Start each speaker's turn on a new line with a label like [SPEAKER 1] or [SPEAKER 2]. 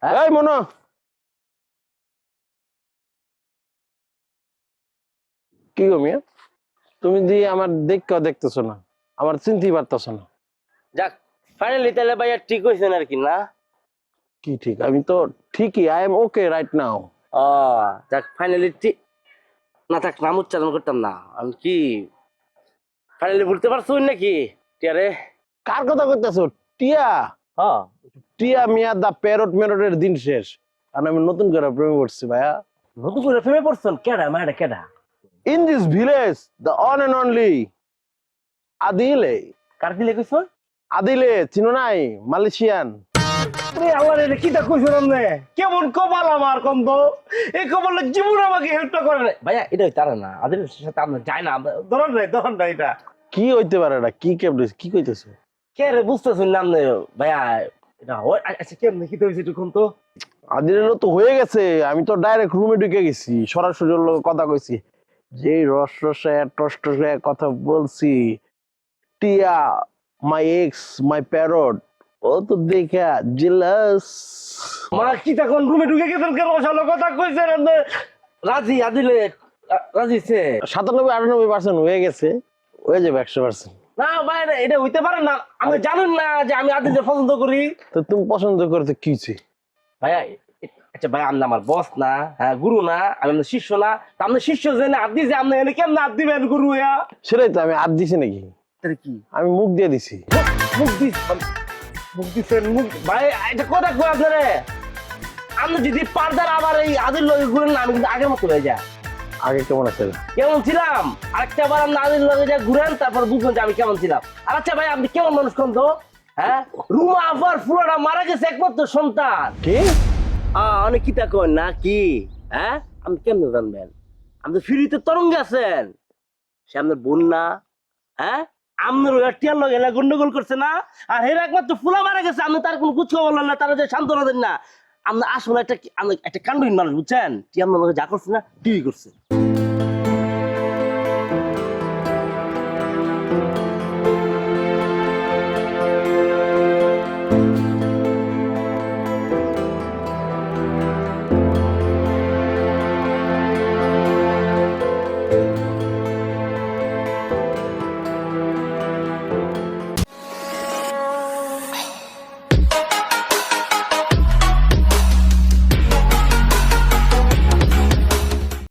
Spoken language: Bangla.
[SPEAKER 1] এই মনো, কি গো মিয়া, তুমি দিয়ে আমার দেখতেছো না, আমার চিনতেই পারতেছো না।
[SPEAKER 2] যাক ফাইনালি তাহলে ভাইয়া ঠিক হয়েছেন আর কি না?
[SPEAKER 1] কি ঠিক? আমি তো ঠিকই, I am okay right now.
[SPEAKER 2] ও যাক ফাইনালি ঠিক না থাক, নাম উচ্চারণ করতাম না আমি। কি ফাইনালি বলতে পারছো নাকি টিয়ারে?
[SPEAKER 1] কার কথা কইতেছো? টিয়া?
[SPEAKER 2] হ্যাঁ।
[SPEAKER 1] টিয়া মিয়া দা প্যারট মেরটের দিন শেষ, আর আমি নতুন করে প্রেমে পড়ছি ভাইয়া।
[SPEAKER 2] নতুন করে প্রেমে পড়ছেন? কেডা মায়েরা কেডা?
[SPEAKER 1] In this village the one and only আদিলে।
[SPEAKER 2] কার দিলে কইছো?
[SPEAKER 1] আদিলে চিনো নাই? মালয়েশিয়ান।
[SPEAKER 2] আমার এটা কি তা কইছো না? কেমন কপাল আমার কন্দ, এই কপালে জীবন আমাকে হেল্প করে না ভাইয়া। এটাই তারা না, আদের সাথে আমরা যাই না, ধরন নাই এটা
[SPEAKER 1] কি হইতে পারে? এটা কি কেমনে কি কইতেছো?
[SPEAKER 2] কে রে? বুঝতেছেন নাম নেই ভাইয়া। এটা হয় আচ্ছা, কেমন কি হয়েছে একটু তো?
[SPEAKER 1] আদিলের তো হয়ে গেছে, আমি তো ডাইরেক্ট রুমে ঢুকে গেছি, সরাসরি ওর লগে কথা কইছি, যে রস রসায় টস টসায় কথা বলছি। টিয়া মাই এক্স মাই প্যারট, ও তো দেখা জেলাস।
[SPEAKER 2] মা কি তখন রুমে ঢুকে গেছেন কেন? সালো কথা কইছেন আপনি? রাজি আদিলে রাজি সে
[SPEAKER 1] 97-98% হয়ে গেছে, হয়ে যাবে 100%।
[SPEAKER 2] না ভাই, এটা হইতে পারে না। আমি জানেন না যে আমি আদিলে পছন্দ করি।
[SPEAKER 1] তো তুমি পছন্দ করতে কি হইছে?
[SPEAKER 2] ভাইয়া আচ্ছা ভাই, আপনি আমার বস না, হ্যাঁ গুরু না, আমি আপনার শিষ্য না? তা আপনি শিষ্য জেনে হাত দিয়েছে, আপনি এনে কেমন হাত দিবেন গুরু হইয়া?
[SPEAKER 1] সেটাই তো, আমি হাত দিছি নাকি?
[SPEAKER 2] তাহলে কি
[SPEAKER 1] আমি মুখ দিয়ে দিছি।
[SPEAKER 2] মুখ দিস? মুখ দিচ্ছেন মুখ? ভাই এটা কথা কই আপনারে, আপনি যদি পারদার আবার এই আদিল লগে ঘুরেন না, আমি কিন্তু আগের মতো হয়ে যায়।
[SPEAKER 1] আগে কেমন আছে?
[SPEAKER 2] কেমন ছিলাম আরেকটা বার আপনি আদিল লগে যা ঘুরেন, তারপর বুঝবেন যে আমি কেমন ছিলাম। আর আচ্ছা ভাই, আপনি কেমন মানুষ কোন তো? হ্যাঁ, রুমা আবার ফুলাটা মারা গেছে, একমাত্র সন্তান।
[SPEAKER 1] কি?
[SPEAKER 2] অনেক কি তা করেন না কি? হ্যাঁ, আপনি কেমন জানবেন? আপনি ফ্রিতে তরঙ্গে আছেন, সে আপনার বোন না? হ্যাঁ, আপনার ওই টিয়ার লগে এলা গন্ডগোল করছে না? আর হের একমাত্র ফুলা মারা গেছে, আপনি তার কোনো কুচ বললেন না, তারা যে সান্ত্বনা দেন না। আপনার আসলে একটা কাণ্ডহীন মানুষ, বুঝছেন? টিয়া আপনার লগে যা করছে না, টিভি করছে।